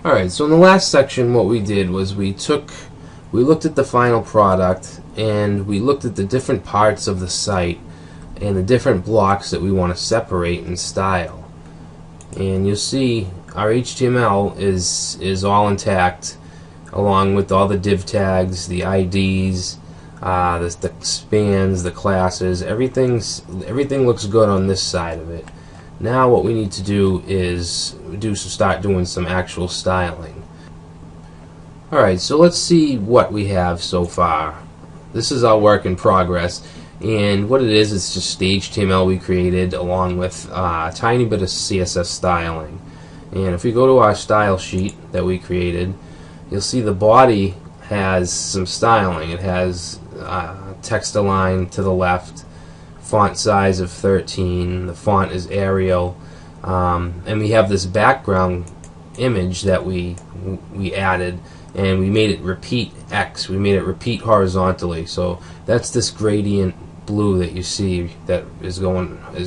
Alright, so in the last section what we did was we looked at the final product and we looked at the different parts of the site and the different blocks that we want to separate and style. And you'll see our HTML is all intact, along with all the div tags, the IDs, the spans, the classes. Everything looks good on this side of it. Now what we need to do is start doing some actual styling. Alright, so let's see what we have so far. This is our work in progress, and what it is, it's just the HTML we created along with a tiny bit of CSS styling. And if we go to our style sheet that we created, you'll see the body has some styling. It has text align to the left, font size of 13, the font is Arial, and we have this background image that we added, and we made it repeat X. We made it repeat horizontally. So that's this gradient blue that you see that is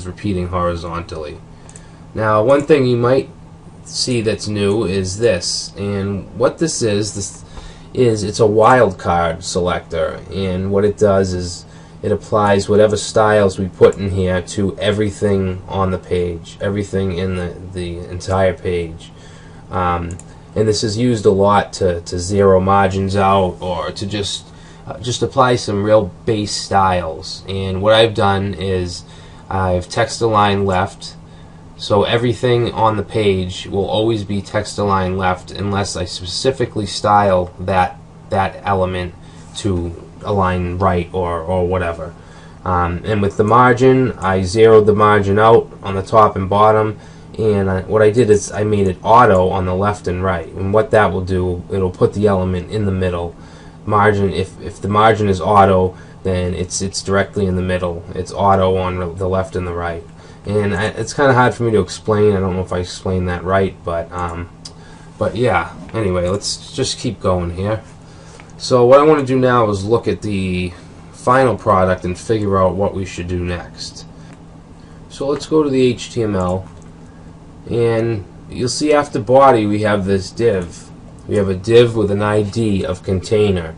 repeating horizontally. Now, one thing you might see that's new is this, and what this is it's a wildcard selector, and what it does is it applies whatever styles we put in here to everything on the page, everything in the entire page. And this is used a lot to zero margins out, or to just apply some real base styles. And what I've done is I've text align left, so everything on the page will always be text align left unless I specifically style that element to align right or whatever. And with the margin, I zeroed the margin out on the top and bottom, and what I did is I made it auto on the left and right. And what that will do, it'll put the element in the middle. Margin, if the margin is auto, then it's directly in the middle. It's auto on the left and the right. And it's kind of hard for me to explain. I don't know if I explained that right, but yeah. Anyway, let's just keep going here. So what I want to do now is look at the final product and figure out what we should do next. So let's go to the HTML, and you'll see after body we have this div. We have a div with an ID of container.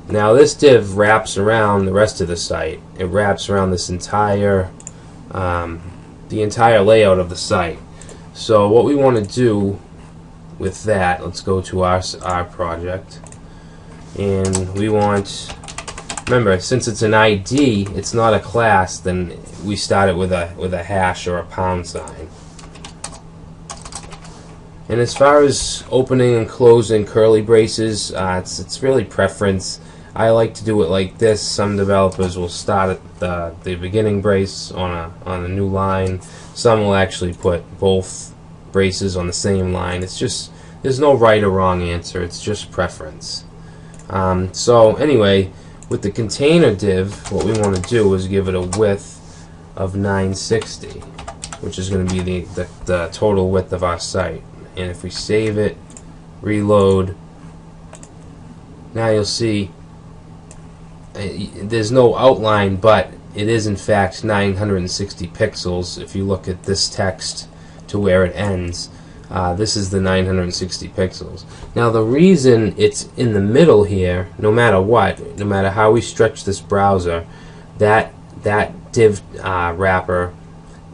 Now this div wraps around the rest of the site. It wraps around this entire the entire layout of the site. So what we want to do with that, let's go to our project. And we want, remember, since it's an ID, it's not a class, then we start it with a hash or a pound sign. And as far as opening and closing curly braces, it's really preference. I like to do it like this. Some developers will start at the beginning brace on a new line. Some will actually put both braces on the same line. It's just, there's no right or wrong answer. It's just preference. So anyway, with the container div, what we want to do is give it a width of 960, which is going to be the total width of our site. And if we save it, reload, now you'll see there's no outline, but it is in fact 960 pixels. If you look at this text to where it ends, this is the 960 pixels. Now the reason it's in the middle here, no matter what, no matter how we stretch this browser, that div wrapper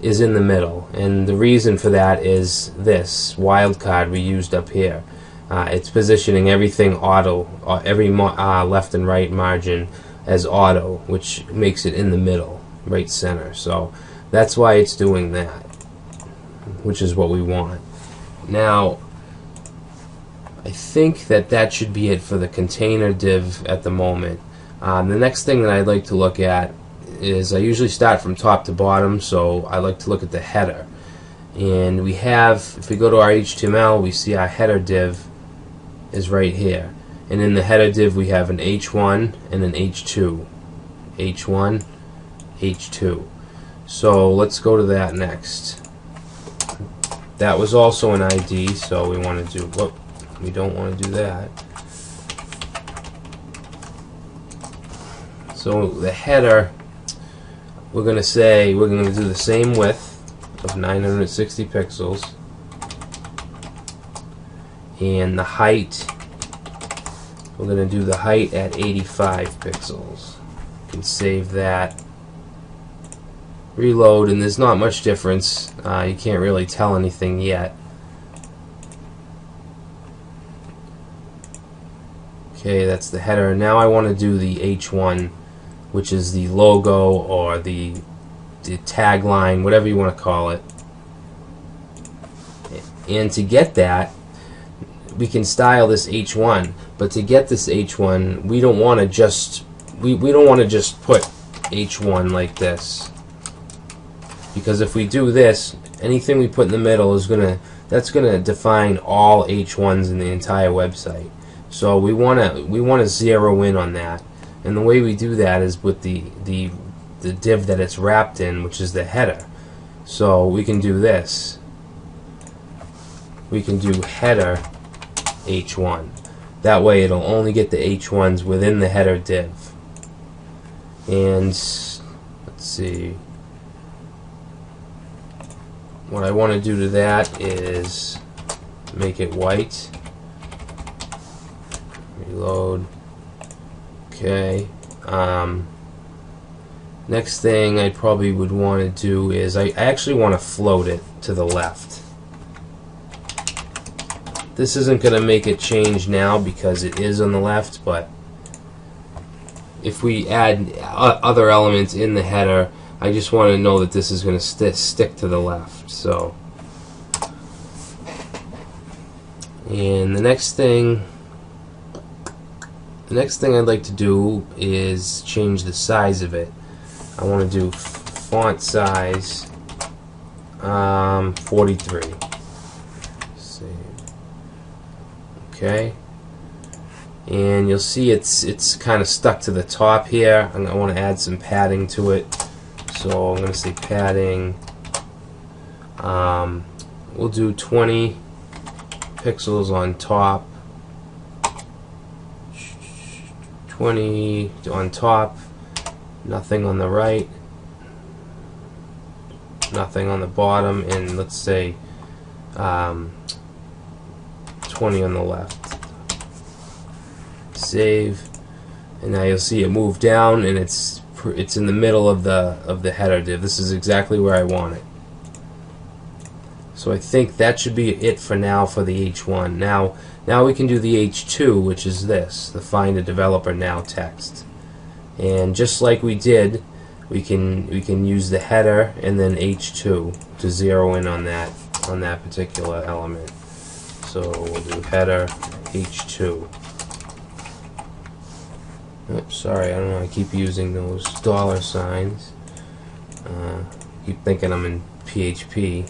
is in the middle, and the reason for that is this wildcard we used up here. It's positioning everything auto, every left and right margin as auto, which makes it in the middle, right center. So that's why it's doing that, which is what we want. Now I think that should be it for the container div at the moment. The next thing that I'd like to look at is, I usually start from top to bottom, so I like to look at the header. And we have, if we go to our HTML, we see our header div is right here. And in the header div we have an H1 and an H2. H1, H2. So let's go to that next. That was also an ID, so we want to do, whoop, we don't want to do that. So the header, we're going to do the same width of 960 pixels, and the height, we're going to do the height at 85 pixels. You can save that, reload, and there's not much difference. You can't really tell anything yet. Okay, that's the header. Now I want to do the H1, which is the logo or the tagline, whatever you want to call it. And to get that, we can style this H1, but to get this H1, we don't want to just we don't want to just put H1 like this, because if we do this, anything we put in the middle is that's gonna define all H1s in the entire website. So we wanna zero in on that, and the way we do that is with the div that it's wrapped in, which is the header. So we can do this. We can do header H1. That way it'll only get the H1s within the header div. And let's see, what I want to do to that is make it white. Reload. Okay. Next thing I probably would want to do is I actually want to float it to the left. This isn't going to make it change now because it is on the left, but if we add other elements in the header, I just want to know that this is going to stick to the left. So, and the next thing I'd like to do is change the size of it. I want to do font size 43. Save. Okay. And you'll see it's kind of stuck to the top here. I want to add some padding to it, so I'm going to say padding. We'll do 20 pixels on top, 20 on top, nothing on the right, nothing on the bottom, and let's say 20 on the left. Save, and now you'll see it move down, and it's in the middle of the header div. This is exactly where I want it. So I think that should be it for now for the H1. Now we can do the H2, which is this, the Find a Developer Now text. And just like we did, we can use the header and then H2 to zero in on that particular element. So we'll do header H2. Oops, sorry, I don't know, I keep using those dollar signs. Keep thinking I'm in PHP.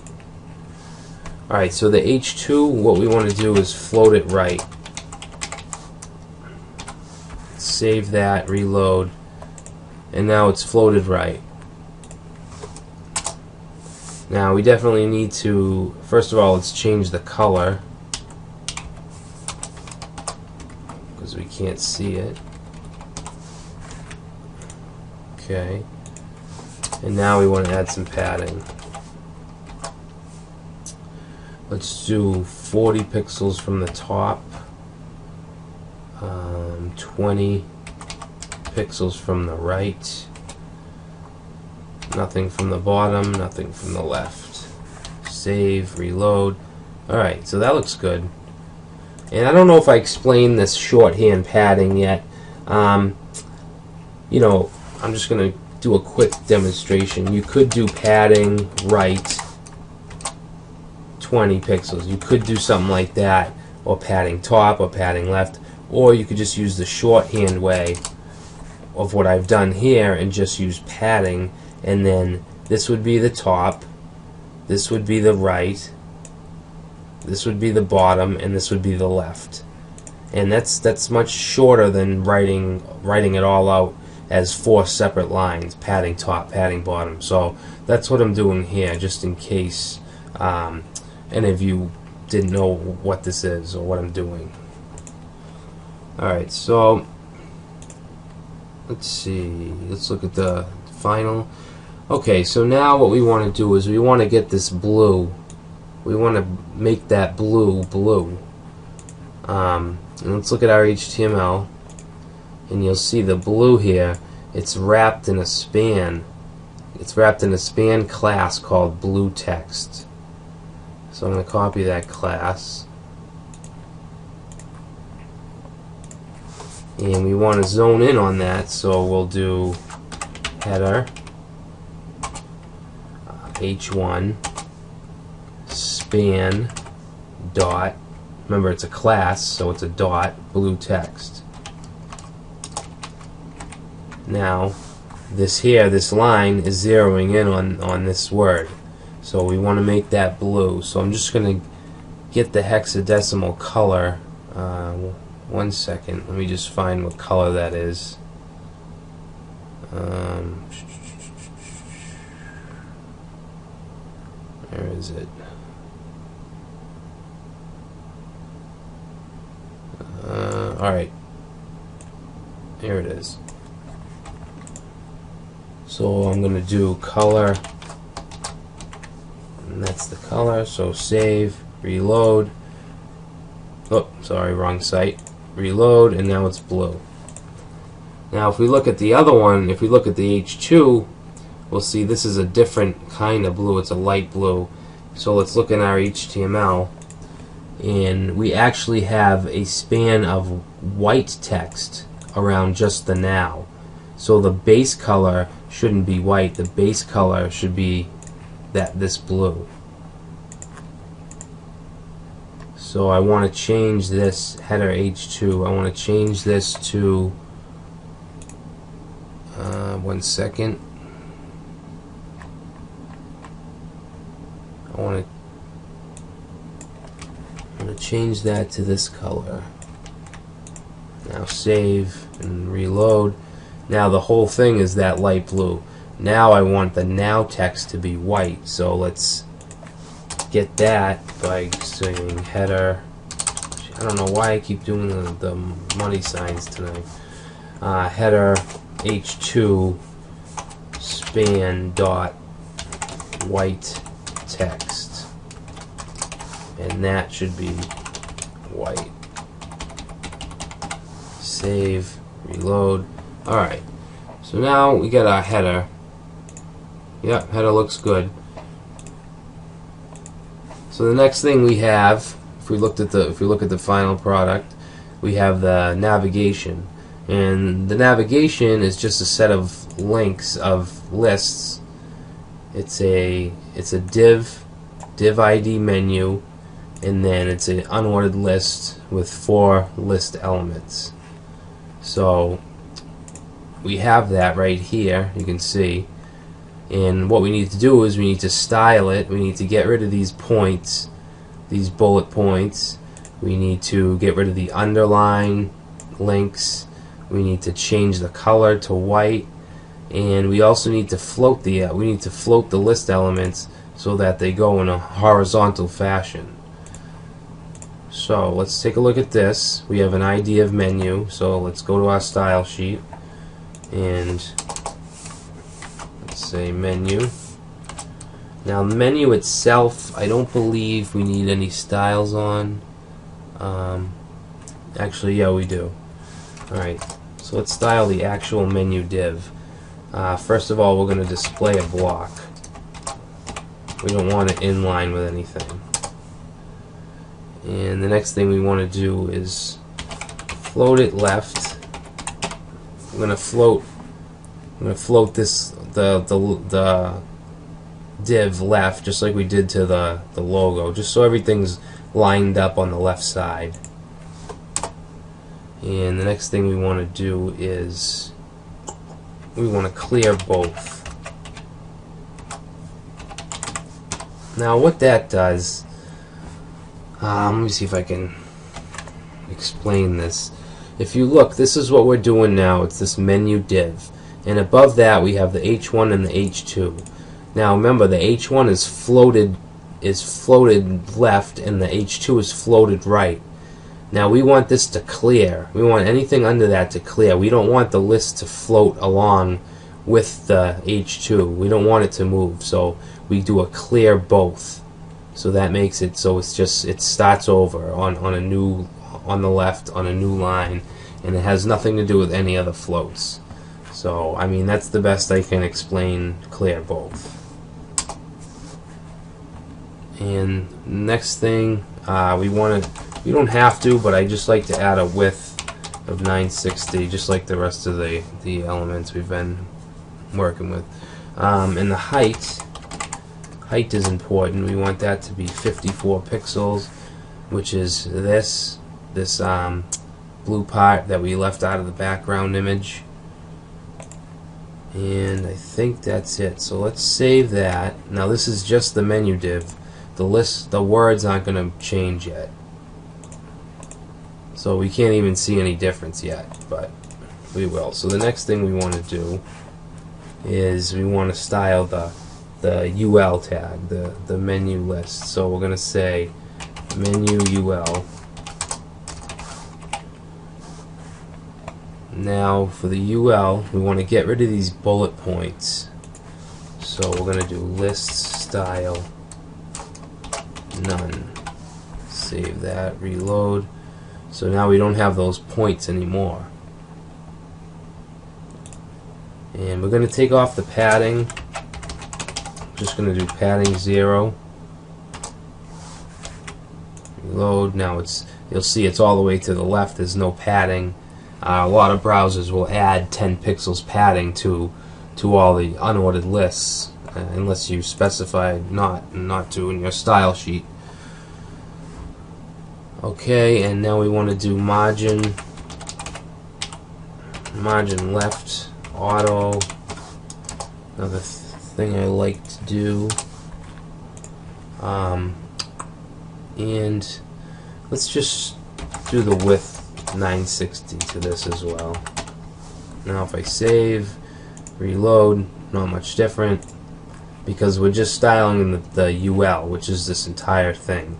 Alright, so the H2, what we want to do is float it right. Save that, reload, and now it's floated right. Now we definitely need to, first of all, let's change the color, because we can't see it. Okay, and now we want to add some padding. Let's do 40 pixels from the top, 20 pixels from the right, nothing from the bottom, nothing from the left. Save, reload. Alright, so that looks good. And I don't know if I explained this shorthand padding yet. You know, I'm just going to do a quick demonstration. You could do padding right 20 pixels. You could do something like that, or padding top or padding left, or you could just use the shorthand way of what I've done here and just use padding, and then this would be the top, this would be the right, this would be the bottom, and this would be the left. And that's much shorter than writing it all out as 4 separate lines, padding top, padding bottom. So that's what I'm doing here, just in case any of you didn't know what this is or what I'm doing. Alright, so let's see, let's look at the final. Okay, so now what we want to do is we want to get this blue. We want to make that blue blue. And let's look at our HTML, and you'll see the blue here. It's wrapped in a span. It's wrapped in a span class called blue text. So I'm going to copy that class, and we want to zone in on that, so we'll do header h1 span dot, remember it's a class, so it's a dot, blue text. Now this line is zeroing in on this word, so we want to make that blue. So I'm just going to get the hexadecimal color. 1 second, let me just find what color that is. Where is it? Alright, here it is. So I'm going to do color, and that's the color. So save, reload. Oh, sorry, wrong site. Reload, and now it's blue. Now if we look at the other one, if we look at the H2, we'll see this is a different kind of blue. It's a light blue. So let's look in our HTML, and we actually have a span of white text around just the now. So the base color shouldn't be white. The base color should be this blue. So I want to change this header H2. I want to change this to 1 second. I'm going to change that to this color. Now save and reload. Now the whole thing is that light blue. Now I want the now text to be white. So let's get that by saying header. I don't know why I keep doing the money signs tonight. Header H2 span dot white text, and that should be white. Save, reload. Alright, so now we got our header. Yep, header looks good. So the next thing we have, if we look at the final product, we have the navigation. And the navigation is just a set of links of lists. It's a div ID menu, and then it's an unordered list with 4 list elements. So we have that right here, you can see. And what we need to do is we need to style it. We need to get rid of these points, these bullet points. We need to get rid of the underline links. We need to change the color to white, and we also need to float the list elements so that they go in a horizontal fashion. So let's take a look at this. We have an ID of menu, so let's go to our style sheet and let's say menu. Now the menu itself, I don't believe we need any styles on. Actually, yeah, we do. Alright, so let's style the actual menu div. First of all, we're going to display a block. We don't want it inline with anything. And the next thing we want to do is float it left. I'm going to float this the div left, just like we did to the logo, just so everything's lined up on the left side. And the next thing we want to do is we want to clear both. Now what that does, let me see if I can explain this. If you look, this is what we're doing now. It's this menu div, and above that we have the H1 and the H2. Now remember, the H1 is floated left, and the H2 is floated right. Now we want this to clear. We want anything under that to clear. We don't want the list to float along with the H2. We don't want it to move, so we do a clear both. So that makes it so it starts over on a new on the left on a new line, and it has nothing to do with any other floats. So I mean, that's the best I can explain clear both. And next thing, we don't have to, but I just like to add a width of 960, just like the rest of the elements we've been working with. And the height is important. We want that to be 54 pixels, which is this blue part that we left out of the background image. And I think that's it. So let's save that. Now this is just the menu div. The words aren't going to change yet, so we can't even see any difference yet, but we will. So the next thing we want to do is we want to style the UL tag, the menu list. So we're going to say menu UL. Now for the UL, we want to get rid of these bullet points, so we're going to do list style none. Save that, reload. So now we don't have those points anymore. And we're going to take off the padding. I'm just going to do padding 0. Reload. Now you'll see it's all the way to the left. There's no padding. A lot of browsers will add 10 pixels padding to all the unordered lists, unless you specify not to in your style sheet. Okay, and now we want to do margin left auto. Another thing I like to do. And let's just do the width 960 to this as well. Now if I save, reload, not much different, because we're just styling the UL, which is this entire thing.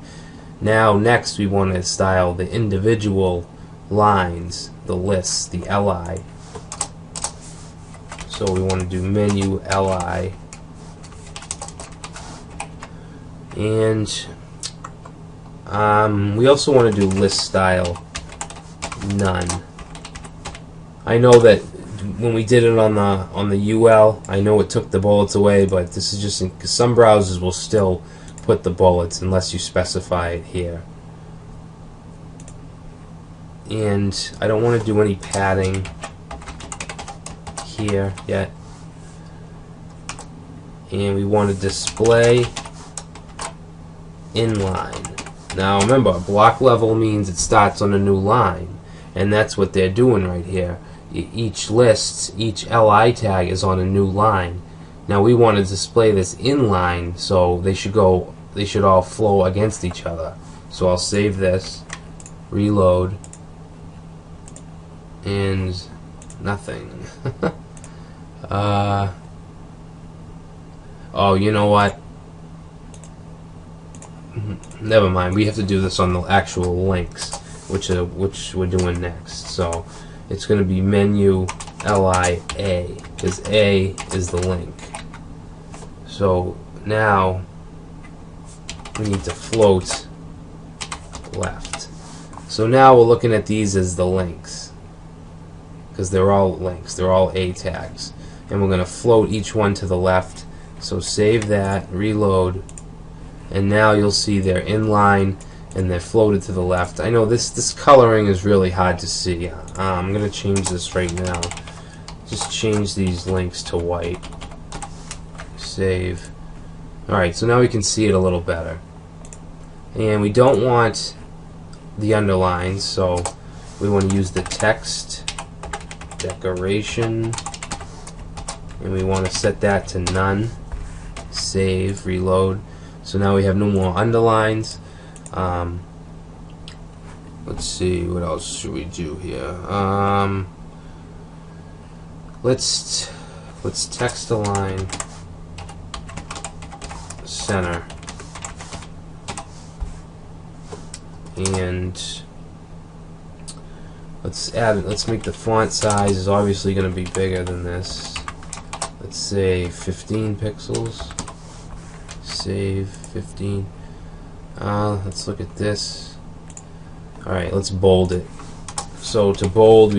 Now next we want to style the individual lines, the lists, the LI. So we want to do menu LI, and we also want to do list style none. I know that when we did it on the UL, I know it took the bullets away, but this is just because some browsers will still put the bullets unless you specify it here. And I don't want to do any padding here yet. And we want to display inline. Now remember, block level means it starts on a new line, and that's what they're doing right here. Each list, each LI tag is on a new line. Now we want to display this inline, so they should all flow against each other. So I'll save this, reload, and nothing. Oh, you know what? Never mind. We have to do this on the actual links, which we're doing next. So it's going to be menu LI A, because A is the link. So now we need to float left. So now we're looking at these as the links, because they're all links, they're all A tags, and we're going to float each one to the left. So save that, reload, and now you'll see they're in line and they're floated to the left. I know this coloring is really hard to see. I'm going to change this right now. Just change these links to white. Save. Alright, so now we can see it a little better. And we don't want the underlines, so we want to use the text decoration, and we want to set that to none. Save, reload. So now we have no more underlines. Let's see, what else should we do here? Let's text align center, and let's make the font size is obviously going to be bigger than this. Let's say 15 pixels. Save 15. Let's look at this. Alright, let's bold it. So to bold,